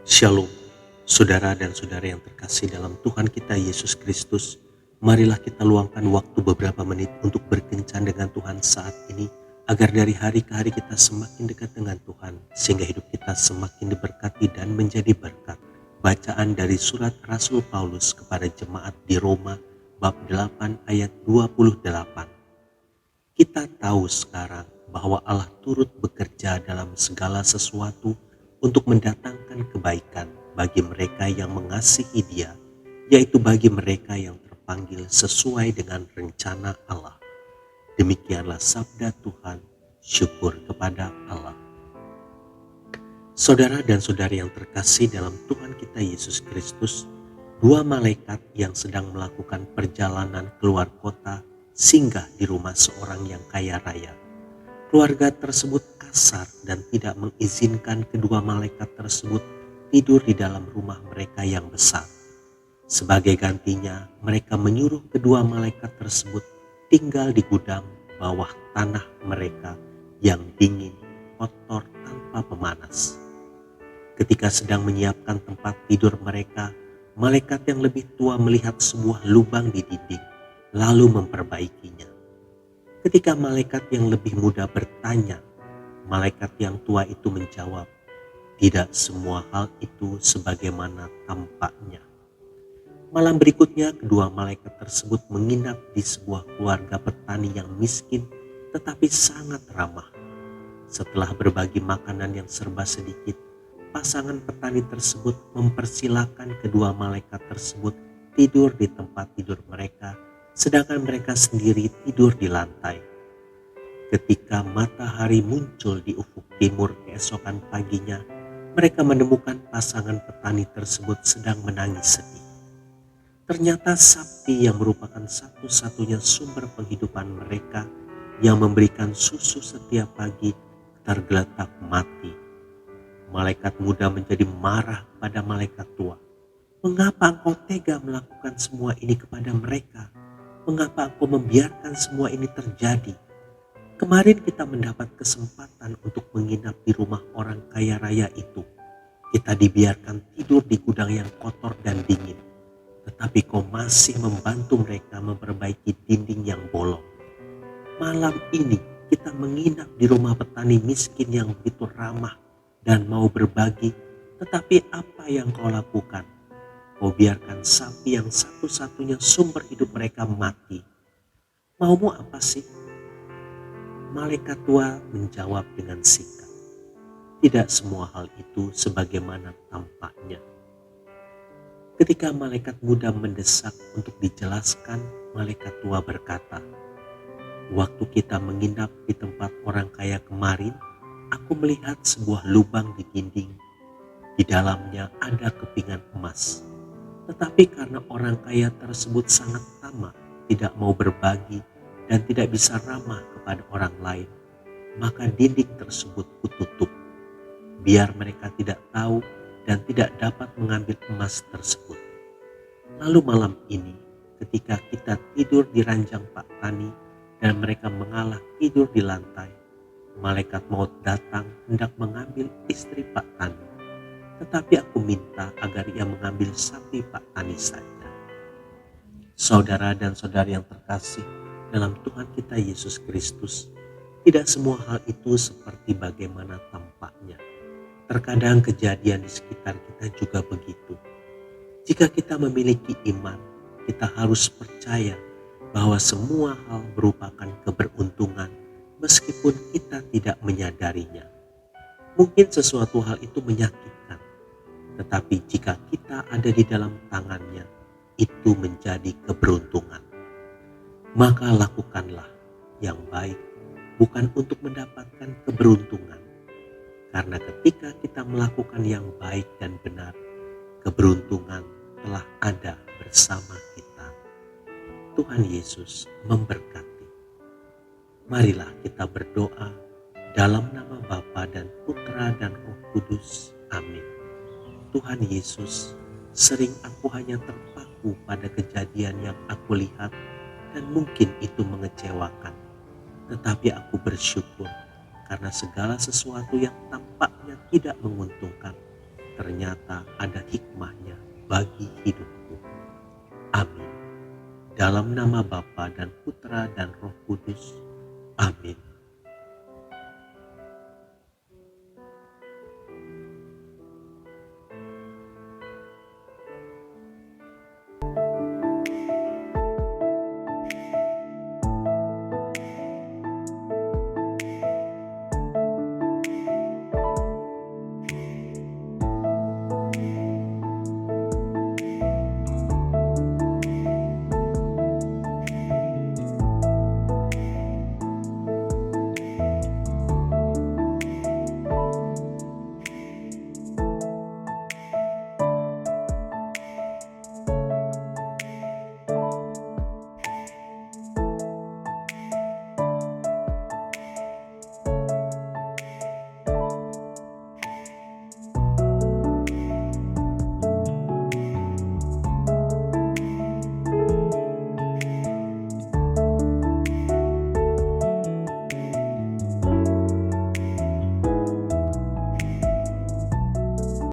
Shalom, saudara dan saudara yang terkasih dalam Tuhan kita Yesus Kristus. Marilah kita luangkan waktu beberapa menit untuk berkencan dengan Tuhan saat ini, agar dari hari ke hari kita semakin dekat dengan Tuhan, sehingga hidup kita semakin diberkati dan menjadi berkat. Bacaan dari surat Rasul Paulus kepada jemaat di Roma, bab 8 ayat 28. Kita tahu sekarang bahwa Allah turut bekerja dalam segala sesuatu untuk mendatangkan kebaikan bagi mereka yang mengasihi Dia, yaitu bagi mereka yang terpanggil sesuai dengan rencana Allah. Demikianlah sabda Tuhan, syukur kepada Allah. Saudara dan saudari yang terkasih dalam Tuhan kita Yesus Kristus, dua malaikat yang sedang melakukan perjalanan keluar kota singgah di rumah seorang yang kaya raya. Keluarga tersebut kasar dan tidak mengizinkan kedua malaikat tersebut tidur di dalam rumah mereka yang besar. Sebagai gantinya, mereka menyuruh kedua malaikat tersebut tinggal di gudang bawah tanah mereka yang dingin, kotor, tanpa pemanas. Ketika sedang menyiapkan tempat tidur mereka, malaikat yang lebih tua melihat sebuah lubang di dinding, lalu memperbaikinya. Ketika malaikat yang lebih muda bertanya, malaikat yang tua itu menjawab, "Tidak semua hal itu sebagaimana tampaknya." Malam berikutnya, kedua malaikat tersebut menginap di sebuah keluarga petani yang miskin tetapi sangat ramah. Setelah berbagi makanan yang serba sedikit, pasangan petani tersebut mempersilahkan kedua malaikat tersebut tidur di tempat tidur mereka, sedangkan mereka sendiri tidur di lantai. Ketika matahari muncul di ufuk timur keesokan paginya, mereka menemukan pasangan petani tersebut sedang menangis sedih. Ternyata sapi yang merupakan satu-satunya sumber penghidupan mereka yang memberikan susu setiap pagi tergeletak mati. Malaikat muda menjadi marah pada malaikat tua. "Mengapa engkau tega melakukan semua ini kepada mereka? Mengapa engkau membiarkan semua ini terjadi? Kemarin kita mendapat kesempatan untuk menginap di rumah orang kaya raya itu. Kita dibiarkan tidur di gudang yang kotor dan dingin. Tetapi kau masih membantu mereka memperbaiki dinding yang bolong. Malam ini kita menginap di rumah petani miskin yang begitu ramah dan mau berbagi, tetapi apa yang kau lakukan? Kau biarkan sapi yang satu-satunya sumber hidup mereka mati. Maumu apa sih?" Malaikat tua menjawab dengan singkat, "Tidak semua hal itu sebagaimana tampaknya." Ketika malaikat muda mendesak untuk dijelaskan, malaikat tua berkata, "Waktu kita menginap di tempat orang kaya kemarin, aku melihat sebuah lubang di dinding. Di dalamnya ada kepingan emas. Tetapi karena orang kaya tersebut sangat tamak, tidak mau berbagi, dan tidak bisa ramah kepada orang lain, maka dinding tersebut kututup, biar mereka tidak tahu dan tidak dapat mengambil emas tersebut. Lalu malam ini, ketika kita tidur di ranjang Pak Tani dan mereka mengalah tidur di lantai, malaikat maut datang hendak mengambil istri Pak Tani. Tetapi aku minta agar ia mengambil sapi Pak Tani saja." Saudara dan saudari yang terkasih dalam Tuhan kita Yesus Kristus, tidak semua hal itu seperti bagaimana tampaknya. Terkadang kejadian di sekitar kita juga begitu. Jika kita memiliki iman, kita harus percaya bahwa semua hal merupakan keberuntungan meskipun kita tidak menyadarinya. Mungkin sesuatu hal itu menyakitkan, tetapi jika kita ada di dalam tangannya, itu menjadi keberuntungan. Maka lakukanlah yang baik, bukan untuk mendapatkan keberuntungan. Karena ketika kita melakukan yang baik dan benar, keberuntungan telah ada bersama kita. Tuhan Yesus memberkati. Marilah kita berdoa dalam nama Bapa dan Putra dan Roh Kudus. Amin. Tuhan Yesus, sering aku hanya terpaku pada kejadian yang aku lihat dan mungkin itu mengecewakan. Tetapi aku bersyukur karena segala sesuatu yang tampaknya tidak menguntungkan, ternyata ada hikmahnya bagi hidupku. Amin. Dalam nama Bapa dan Putra dan Roh Kudus. Amin.